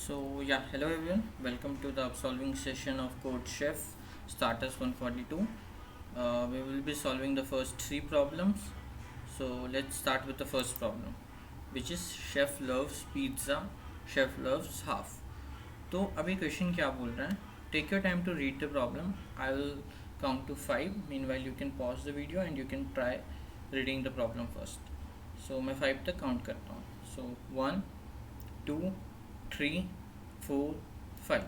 Hello everyone. Welcome to the solving session of Code Chef Starters 142. We will be solving the first three problems. So let's start with the first problem, which is chef loves pizza, chef loves half. तो अभी question क्या बोल रहा है? Take your time to read the problem. I will count to 5. Meanwhile, you can pause the video and you can try reading the problem first. So मैं 5 तक count करता हूँ. So 1, 2, 3, 4, 5.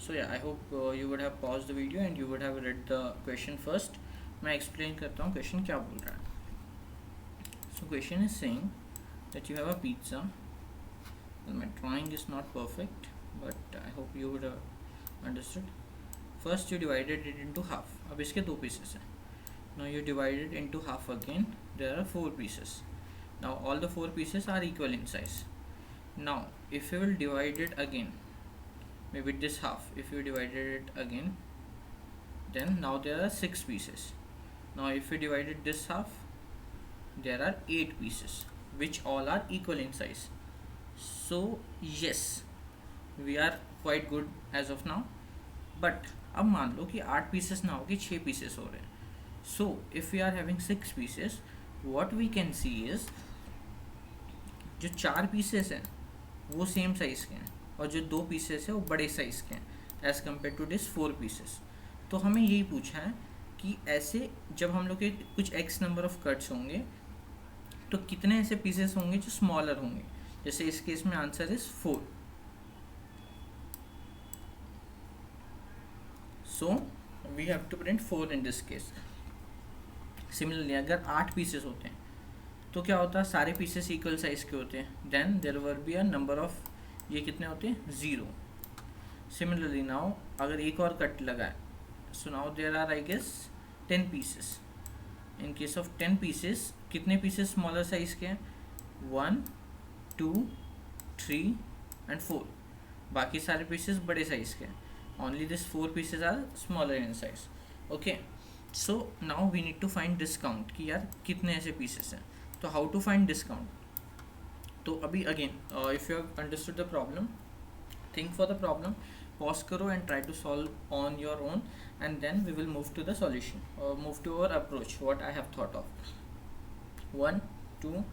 So I hope you would have paused the video and you would have read the question first. मैं explain करता हूँ question क्या बोल रहा है. So question is saying that you have a pizza. Well, my drawing is not perfect, but I hope you would have understood. First you divided it into half. अब इसके दो pieces हैं. Now you divide it into half again. There are 4 pieces. Now all the 4 pieces are equal in size. Now if you will divide it again, maybe this half, if you divided it again, then now there are 6 pieces. Now if you divided this half, there are 8 pieces, which all are equal in size. So yes, we are quite good as of now. But अब मान लो कि 8 pieces ना हो कि 6 pieces हो रहे हैं. So if we are having 6 pieces, what we can see is जो 4 pieces हैं वो सेम साइज़ के हैं और जो 2 पीसेस है वो बड़े साइज़ के हैं as compare to this 4 pieces. तो हमें यही पूछा है कि ऐसे जब हम लोग के कुछ एक्स नंबर ऑफ कट्स होंगे तो कितने ऐसे पीसेस होंगे जो स्मॉलर होंगे. जैसे इस केस में answer is 4. So we have to print 4 in this case. Similarly अगर 8 पीसेस होते हैं तो क्या होता है, सारे पीसेस इक्वल साइज़ के होते हैं. Then there will be a number of, ये कितने होते हैं, 0. सिमिलरली नाउ अगर एक और कट लगा है, so now there are I guess 10 pieces. In case of 10 pieces कितने पीसेस स्मॉलर साइज़ के हैं, 1, 2, 3 एंड 4. बाकी सारे पीसेस बड़े साइज़ के हैं. Only this 4 pieces are smaller in size. Okay, so now we need to find discount कि यार कितने ऐसे पीसेस हैं. तो हाउ टू फाइंड डिस्काउंट. तो अभी again if you have understood the problem, think for the problem, pause करो and try to solve on your own and then we will move to the solution और move to our approach what I have thought of. 1, 2,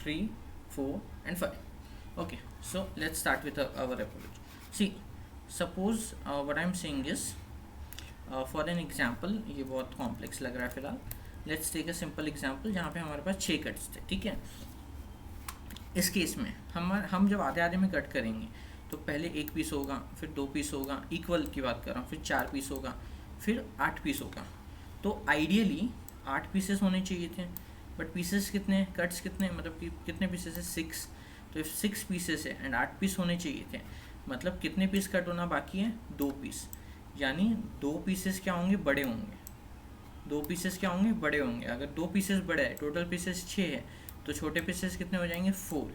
3, 4 and 5. Okay, so let's start with our approach. See, suppose what I'm saying is for an example, ये बहुत complex लग रहा है फिलहाल. Let's take a simple example जहाँ पे हमारे पास 6 cuts थे. ठीक है, इस केस में हम जब आधे आधे में कट करेंगे तो पहले 1 पीस होगा, फिर 2 पीस होगा, इक्वल की बात कर रहा हूँ, फिर 4 पीस होगा, फिर 8 पीस होगा. तो आइडियली 8 पीसेस होने चाहिए थे, बट पीसेस कितने, कट्स कितने, मतलब कि कितने पीसेस है, 6. तो इफ 6 पीसेस है एंड 8 पीस होने चाहिए थे, मतलब कितने पीस कट होना बाकी है, 2 पीस. यानी 2 पीसेस क्या होंगे, बड़े होंगे. 2 पीसेस क्या होंगे, बड़े होंगे. अगर 2 पीसेस बड़े है, टोटल पीसेस 6 है, तो छोटे पीसेस कितने हो जाएंगे, 4.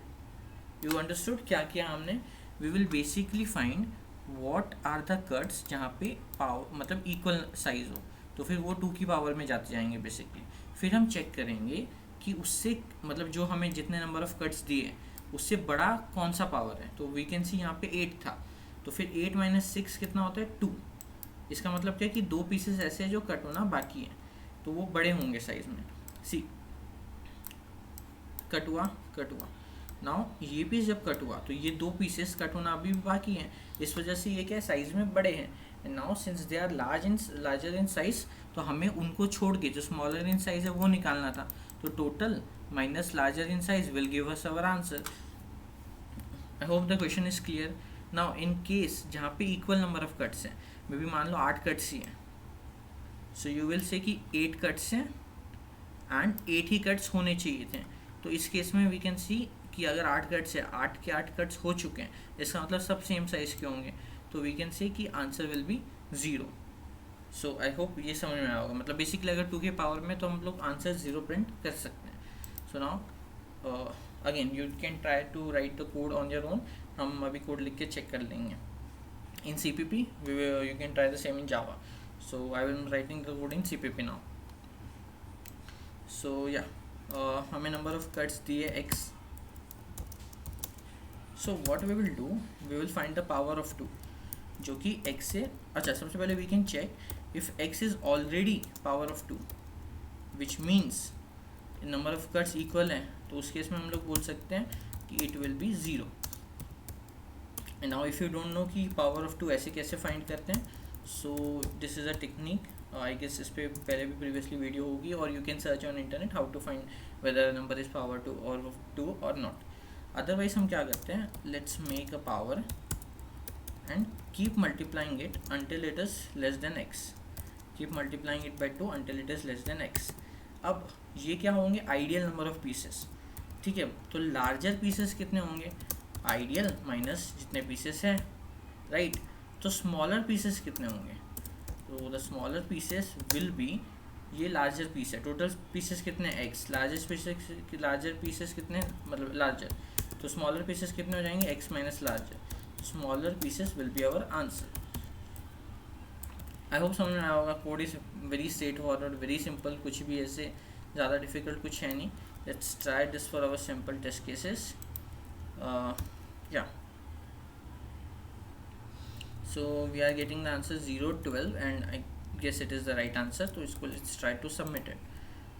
यू अंडरस्टूड क्या किया हमने. We will basically find what are the cuts जहाँ पे पावर मतलब इक्वल साइज हो, तो फिर वो 2 की पावर में जाते जाएंगे बेसिकली. फिर हम चेक करेंगे कि उससे मतलब जो हमें जितने नंबर ऑफ कट्स दिए उससे बड़ा कौन सा पावर है. तो वी कैन सी यहाँ पे 8 था, तो फिर 8 - 6 कितना होता है, 2. इसका मतलब क्या है कि 2 पीसेस ऐसे हैं जो कट होना बाकी हैं, तो वो बड़े होंगे साइज में. सी, कट हुआ. नाउ ये पीस जब कट हुआ तो ये 2 पीसेस कट होना अभी भी बाकी हैं, इस वजह से ये क्या है, साइज में बड़े हैं. And now since they are larger in size, तो हमें उनको छोड़ के जो स्मॉलर इन साइज है वो निकालना था. तो total minus larger in size will give us our answer. I hope the question is clear. Now in case जहाँ पे इक्वल नंबर ऑफ कट्स हैं, मे बी मान लो 8 कट्स ही हैं, सो यू विल से कि 8 कट्स हैं and 8 he cuts होने चाहिए थे. तो इस केस में वी कैन सी कि अगर 8 कट्स है, 8 के 8 कट्स हो चुके हैं, इसका मतलब सब सेम साइज़ के होंगे. तो वी कैन से कि answer will be 0. So I hope ये समझ में आया होगा. मतलब बेसिकली अगर 2 के पावर में तो हम लोग आंसर 0 प्रिंट कर सकते हैं. So now again you can try to write the code on your own. हम अभी कोड लिख के चेक कर लेंगे. इन CPP you can try the same in Java. So I am writing the code in CPP now. So हमें number of cuts दिए x. So what we will do, we will find the power of 2 जो कि x से, अच्छा सबसे पहले we can check if x is already power of 2 which means number of cuts equal हैं, तो उस केस में हम लोग बोल सकते हैं कि it will be 0. And now if you don't know कि पावर ऑफ 2 ऐसे कैसे फाइंड करते हैं, so this is a technique, I guess इस पर पहले भी प्रीवियसली वीडियो होगी, और you can search on internet how to find whether number is power 2 और नॉट. अदरवाइज हम क्या करते हैं, let's make a power and keep multiplying it until it is less than x. Keep multiplying it by 2 until it is less than x. अब ये क्या होंगे, ideal number of pieces. ठीक है, तो लार्जर पीसेस कितने होंगे, आइडियल माइनस जितने पीसेस हैं, राइट. तो स्मॉलर पीसेस कितने होंगे, तो the smaller pieces will be, ये लार्जर पीस है, टोटल पीसेस कितने x, लार्जर पीसेस कितने, मतलब लार्जर, तो स्मॉलर पीसेस कितने हो जाएंगे, x minus larger. Smaller pieces will be our answer. I hope समझ में आया होगा. Code is very straight forward, very simple, कुछ भी ऐसे ज़्यादा डिफिकल्ट कुछ है नहीं. Let's try this for our simple test cases. Yeah so we are getting the answer 012 and I guess it is the right answer. तो इसको let's try to submit it.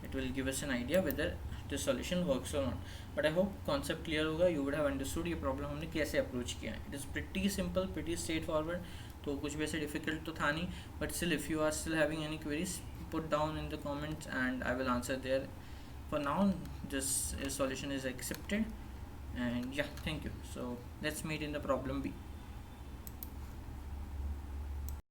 It will give us an idea whether the solution works or not. But I hope concept clear होगा, you would have understood ये problem हमने कैसे approach किया है. It is pretty simple, pretty straight forward, तो कुछ भी ऐसे डिफिकल्ट तो था नहीं. But still if you are still having any queries, put down in the comments and I will answer there. For now this solution is accepted and yeah thank you. So let's meet in the problem B.